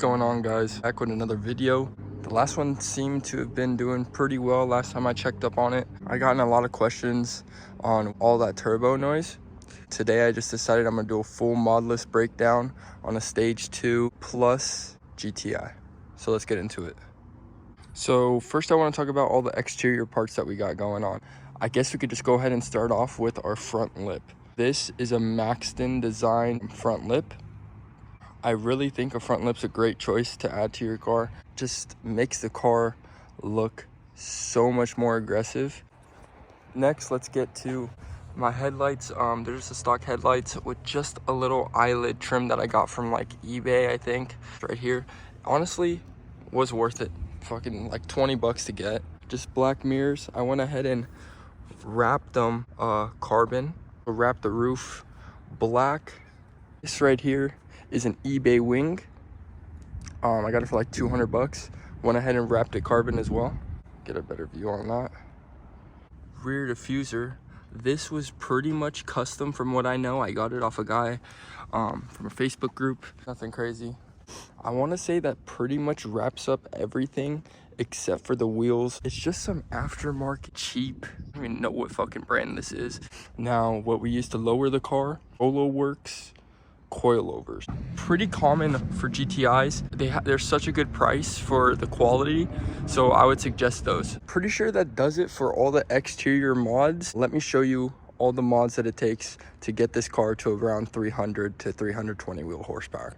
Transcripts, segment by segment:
going on, guys? Back with another video. The last one seemed to have been doing pretty well last time I checked up on it. I gotten a lot of questions on all that turbo noise. Today I just decided I'm gonna do a full mod list breakdown on a stage 2 plus GTI. So let's get into it. So first I want to talk about all the exterior parts that we got going on. I guess we could just go ahead and start off with our front lip. This is a Maxton design front lip. I really think a front lip's a great choice to add to your car. Just makes the car look so much more aggressive. Next, let's get to my headlights. They're just the stock headlights with just a little eyelid trim that I got from like eBay, I think. Right here. Honestly, was worth it. Fucking like 20 bucks to get. Just black mirrors. I went ahead and wrapped them carbon. Wrapped the roof black. This right here is an eBay wing. I got it for like 200 bucks. Went ahead and wrapped it carbon as well. Get a better view on that. Rear diffuser. This was pretty much custom from what I know. I got it off a guy from a Facebook group. Nothing crazy. I want to say that pretty much wraps up everything except for the wheels. It's just some aftermarket cheap. I don't even know what fucking brand this is. Now, what we use to lower the car, Polo Works coilovers. Pretty common for GTIs. They're such a good price for the quality, so I would suggest those. Pretty sure that does it for all the exterior mods. Let me show you all the mods that it takes to get this car to around 300 to 320 wheel horsepower.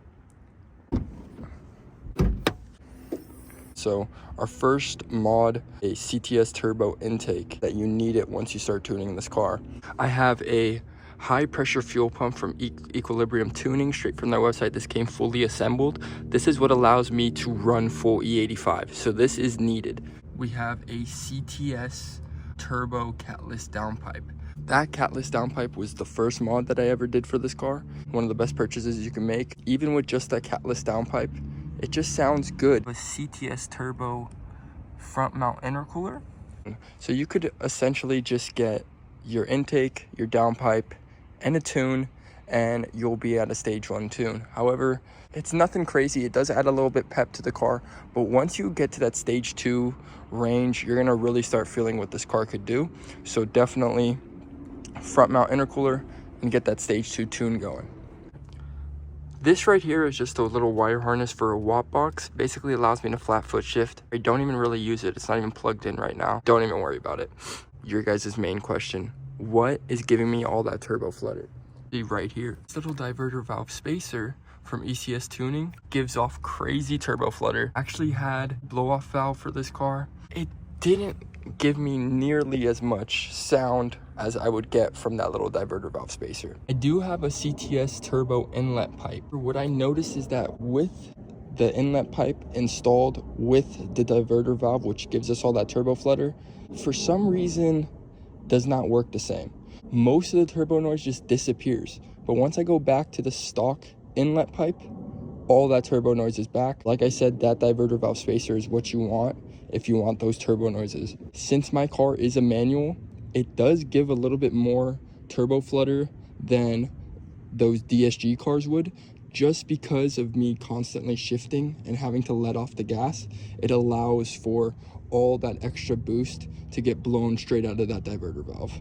So our first mod, a CTS turbo intake that you need it once you start tuning this car. I have a high pressure fuel pump from Equilibrium Tuning, straight from their website. This came fully assembled. This is what allows me to run full E85, so this is needed. We have a CTS turbo catless downpipe. That catless downpipe was the first mod that I ever did for this car. One of the best purchases you can make. Even with just that catless downpipe, it just sounds good. A CTS turbo front mount intercooler. So you could essentially just get your intake, your downpipe, and a tune, and you'll be at a stage 1 tune. However, it's nothing crazy. It does add a little bit pep to the car, but once you get to that stage 2 range, you're gonna really start feeling what this car could do. So definitely front mount intercooler and get that stage 2 tune going. This right here is just a little wire harness for a watt box. Basically allows me to flat foot shift. I don't even really use it. It's not even plugged in right now. Don't even worry about it. Your guys' main question: what is giving me all that turbo flutter? See right here, this little diverter valve spacer from ECS Tuning gives off crazy turbo flutter. Actually had blow off valve for this car. It didn't give me nearly as much sound as I would get from that little diverter valve spacer. I do have a CTS turbo inlet pipe. What I noticed is that with the inlet pipe installed with the diverter valve, which gives us all that turbo flutter, for some reason does not work the same. Most of the turbo noise just disappears, but once I go back to the stock inlet pipe, all that turbo noise is back. Like I said, that diverter valve spacer is what you want if you want those turbo noises. Since my car is a manual, it does give a little bit more turbo flutter than those DSG cars would. Just because of me constantly shifting and having to let off the gas, it allows for all that extra boost to get blown straight out of that diverter valve.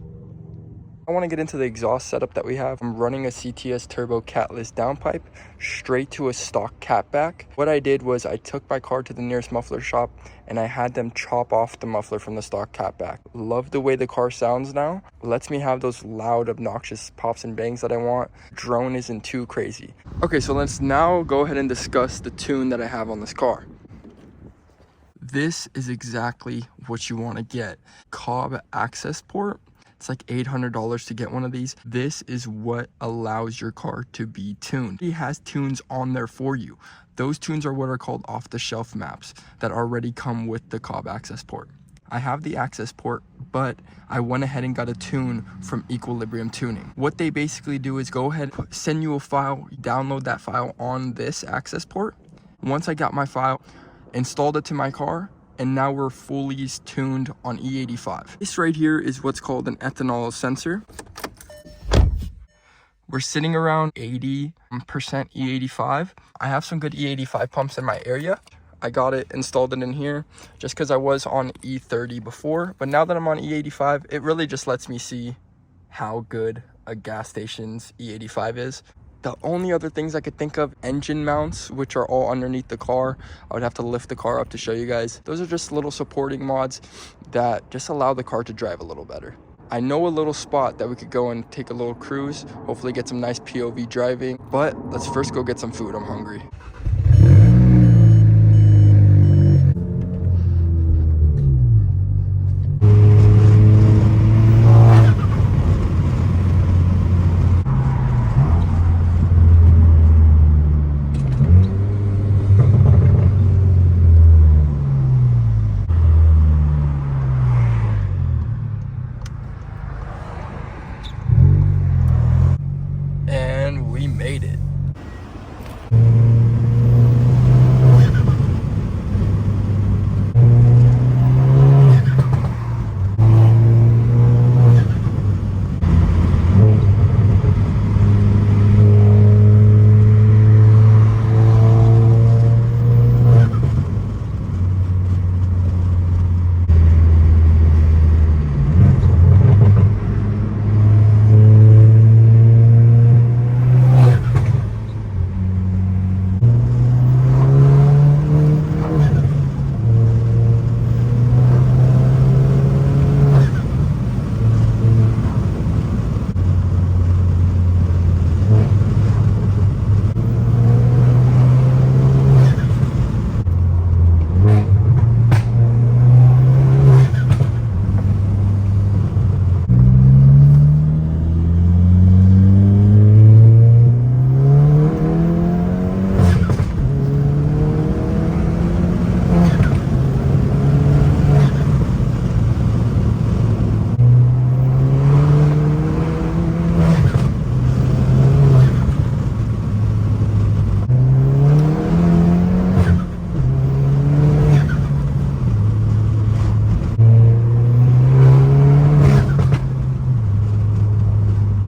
I want to get into the exhaust setup that we have. I'm running a CTS turbo catless downpipe straight to a stock catback. What I did was I took my car to the nearest muffler shop and I had them chop off the muffler from the stock catback. Love the way the car sounds now. Lets me have those loud, obnoxious pops and bangs that I want. Drone isn't too crazy. Okay, so let's now go ahead and discuss the tune that I have on this car. This is exactly what you want to get. Cobb access port. It's like $800 to get one of these. This is what allows your car to be tuned. It has tunes on there for you. Those tunes are what are called off-the-shelf maps that already come with the Cobb access port. I have the access port, but I went ahead and got a tune from Equilibrium Tuning. What they basically do is go ahead, send you a file, download that file on this access port. Once I got my file, installed it to my car, and now we're fully tuned on E85. This right here is what's called an ethanol sensor. We're sitting around 80% E85. I have some good E85 pumps in my area. I got it, installed it in here just because I was on E30 before, but now that I'm on E85, it really just lets me see how good a gas station's E85 is. The only other things I could think of, engine mounts, which are all underneath the car. I would have to lift the car up to show you guys. Those are just little supporting mods that just allow the car to drive a little better. I know a little spot that we could go and take a little cruise, hopefully get some nice POV driving, but let's first go get some food. I'm hungry. And we made it.